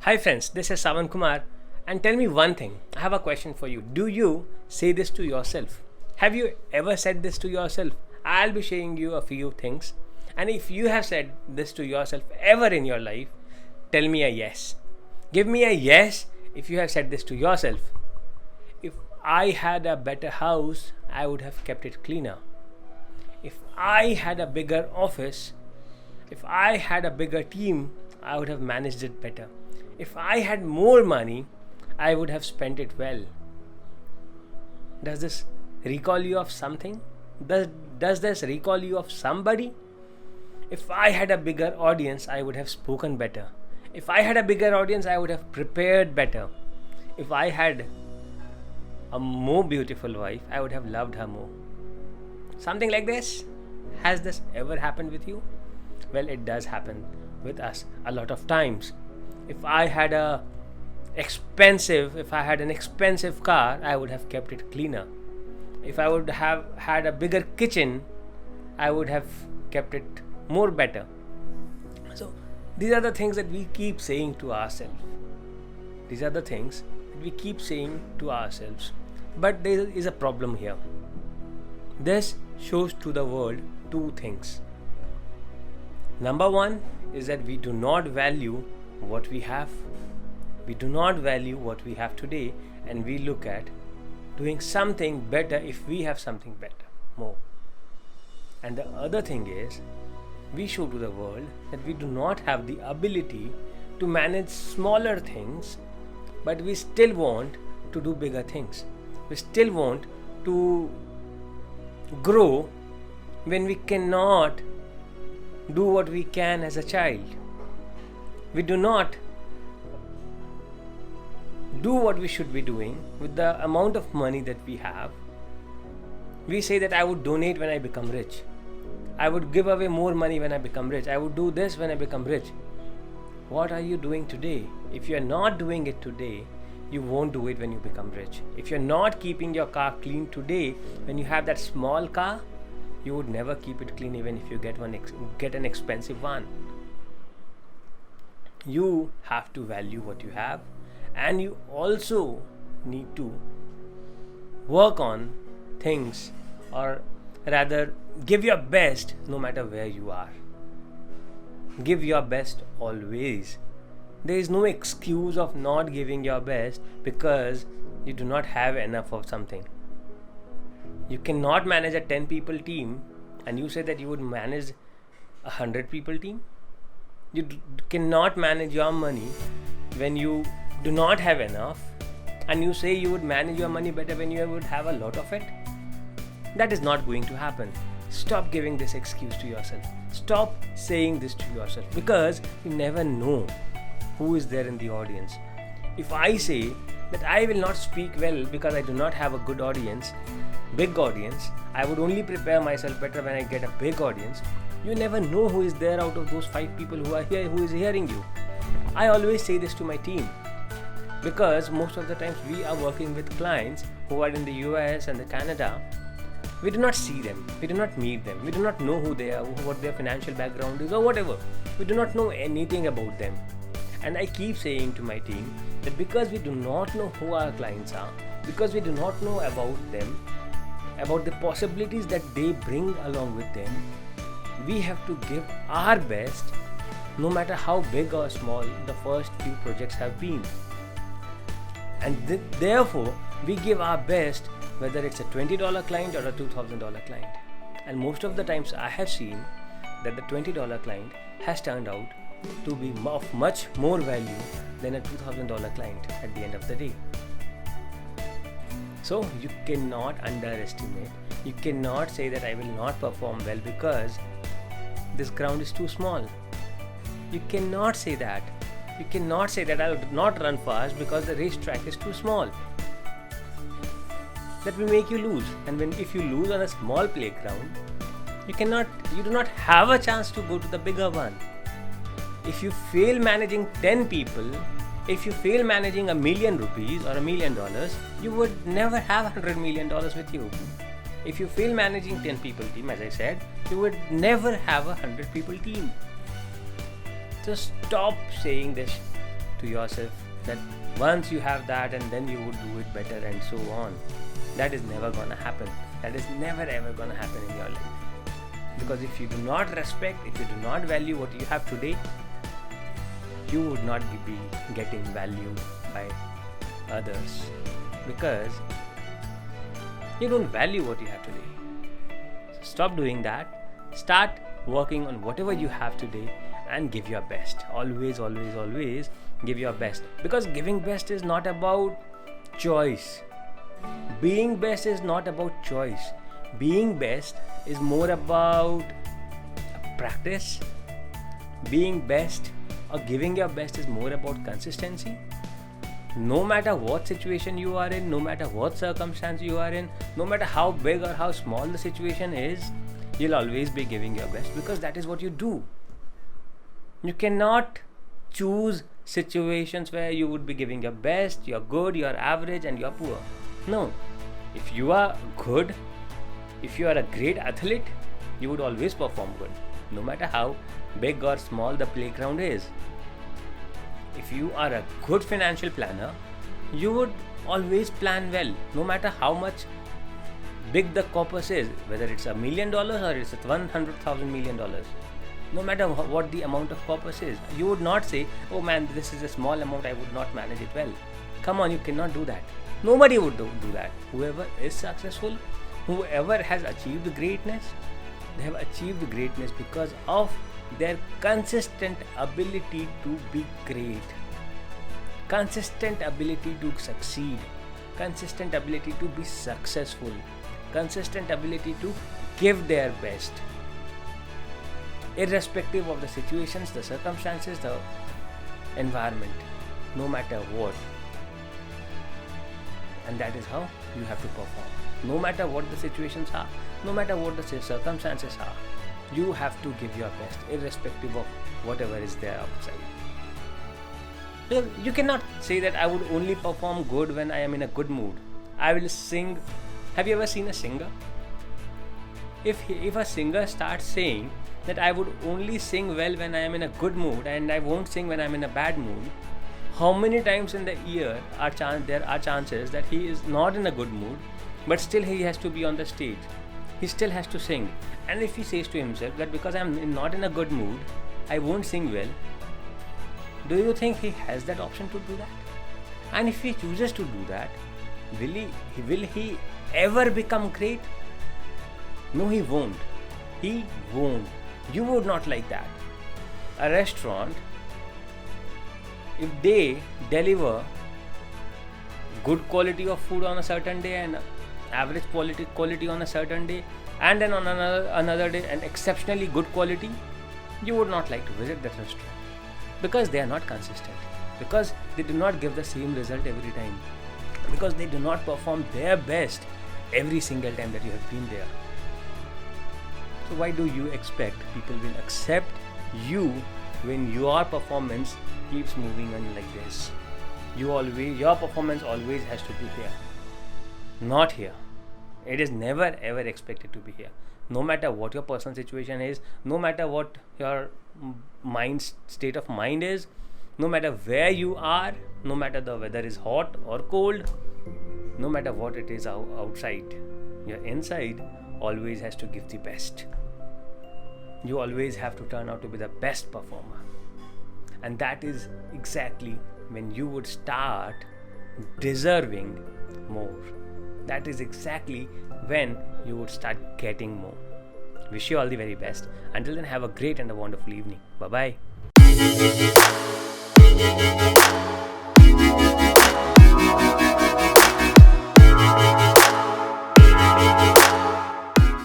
Hi friends, this is Sawan Kumar, and tell me one thing. I have a question for you. Do you say this to yourself? Have you ever said this to yourself? I'll be sharing you a few things, and if you have said this to yourself ever in your life, tell me a yes. Give me a yes if you have said this to yourself. If I had a better house, I would have kept it cleaner. If I had a bigger office, if I had a bigger team, I would have managed it better. If I had more money, I would have spent it well. Does this recall you of something? Does this recall you of somebody? If I had a bigger audience, I would have spoken better. If I had a bigger audience, I would have prepared better. If I had a more beautiful wife, I would have loved her more. Something like this? Has this ever happened with you? Well, it does happen with us a lot of times. If I had an expensive car, I would have kept it cleaner. If I would have had a bigger kitchen, I would have kept it more better. So these are the things that we keep saying to ourselves. But there is a problem here. This shows to the world two things. Number one is that we do not value what we have. We do not value what we have today, and we look at doing something better if we have something better, more. And the other thing is, we show to the world that we do not have the ability to manage smaller things, but we still want to do bigger things. We still want to grow when we cannot do what we can as a child. We do not do what we should be doing with the amount of money that we have. We say that I would donate when I become rich. I would give away more money when I become rich. I would do this when I become rich. What are you doing today? If you are not doing it today, you won't do it when you become rich. If you're not keeping your car clean today, when you have that small car, you would never keep it clean even if you get an expensive one. You have to value what you have, and you also need to work on things, or rather give your best no matter where you are. Give your best always. There is no excuse of not giving your best because you do not have enough of something. You cannot manage a 10 people team and you say that you would manage a 100 people team. You cannot manage your money when you do not have enough, and you say you would manage your money better when you would have a lot of it. That is not going to happen. Stop giving this excuse to yourself. Stop saying this to yourself, because you never know who is there in the audience. If I say that I will not speak well because I do not have a good audience, big audience, I would only prepare myself better when I get a big audience, you never know who is there out of those 5 people who are here, who is hearing you. I always say this to my team, because most of the times we are working with clients who are in the US and the Canada. We do not see them, we do not meet them, we do not know who they are, what their financial background is, or whatever. We do not know anything about them. And I keep saying to my team that because we do not know who our clients are, because we do not know about them, about the possibilities that they bring along with them, we have to give our best no matter how big or small the first few projects have been. And therefore, we give our best whether it's a $20 client or a $2,000 client. And most of the times I have seen that the $20 client has turned out to be of much more value than a $2,000 client at the end of the day. So you cannot underestimate. You cannot say that I will not perform well because this ground is too small. You cannot say that. You cannot say that I will not run fast because the racetrack is too small. That will make you lose. And if you lose on a small playground, you do not have a chance to go to the bigger one. If you fail managing 10 people, if you fail managing $1 million rupees or $1 million, you would never have $100 million with you. If you fail managing 10 people team, as I said, you would never have a 100 people team. Just stop saying this to yourself that once you have that and then you would do it better and so on. That is never gonna happen. That is never ever gonna happen in your life. Because if you do not respect, if you do not value what you have today, you would not be getting value by others, because you don't value what you have today. So stop doing that. Start working on whatever you have today and give your best. Always, always, always give your best, because giving best is not about choice. Being best is not about choice. Being best is more about practice. Being best or giving your best is more about consistency. No matter what situation you are in, no matter what circumstance you are in, no matter how big or how small the situation is, you'll always be giving your best, because that is what you do. You cannot choose situations where you would be giving your best, you're good, you're average, and you're poor. No. If you are good, if you are a great athlete, you would always perform good, no matter how big or small the playground is. If you are a good financial planner, you would always plan well, no matter how much big the corpus is, whether it's $1 million or it's $100,000 million. No matter what the amount of corpus is, you would not say, oh man, this is a small amount, I would not manage it well. Come on, you cannot do that. Nobody would do that. Whoever is successful, whoever has achieved greatness, they have achieved greatness because of their consistent ability to be great, consistent ability to succeed, consistent ability to be successful, consistent ability to give their best, irrespective of the situations, the circumstances, the environment, no matter what. And that is how you have to perform. No matter what the situations are, no matter what the circumstances are, you have to give your best, irrespective of whatever is there outside. You cannot say that I would only perform good when I am in a good mood. I will sing. Have you ever seen a singer? If a singer starts saying that I would only sing well when I am in a good mood and I won't sing when I am in a bad mood, how many times in the year there are chances that he is not in a good mood, but still he has to be on the stage. He still has to sing. And if he says to himself that because I am not in a good mood, I won't sing well, do you think he has that option to do that? And if he chooses to do that, will he ever become great? No, he won't. He won't. You would not like that. A restaurant, if they deliver good quality of food on a certain day and average quality on a certain day, and then on another day an exceptionally good quality, you would not like to visit that restaurant, because they are not consistent, because they do not give the same result every time, because they do not perform their best every single time that you have been there. So why do you expect people will accept you when your performance keeps moving on like this? Your performance always has to be here, not here. It is never ever expected to be here. No matter what your personal situation is, no matter what your state of mind is, no matter where you are, no matter the weather is hot or cold, no matter what it is outside, your inside always has to give the best. You always have to turn out to be the best performer. And that is exactly when you would start deserving more. That is exactly when you would start getting more. Wish you all the very best. Until then, have a great and a wonderful evening. Bye-bye.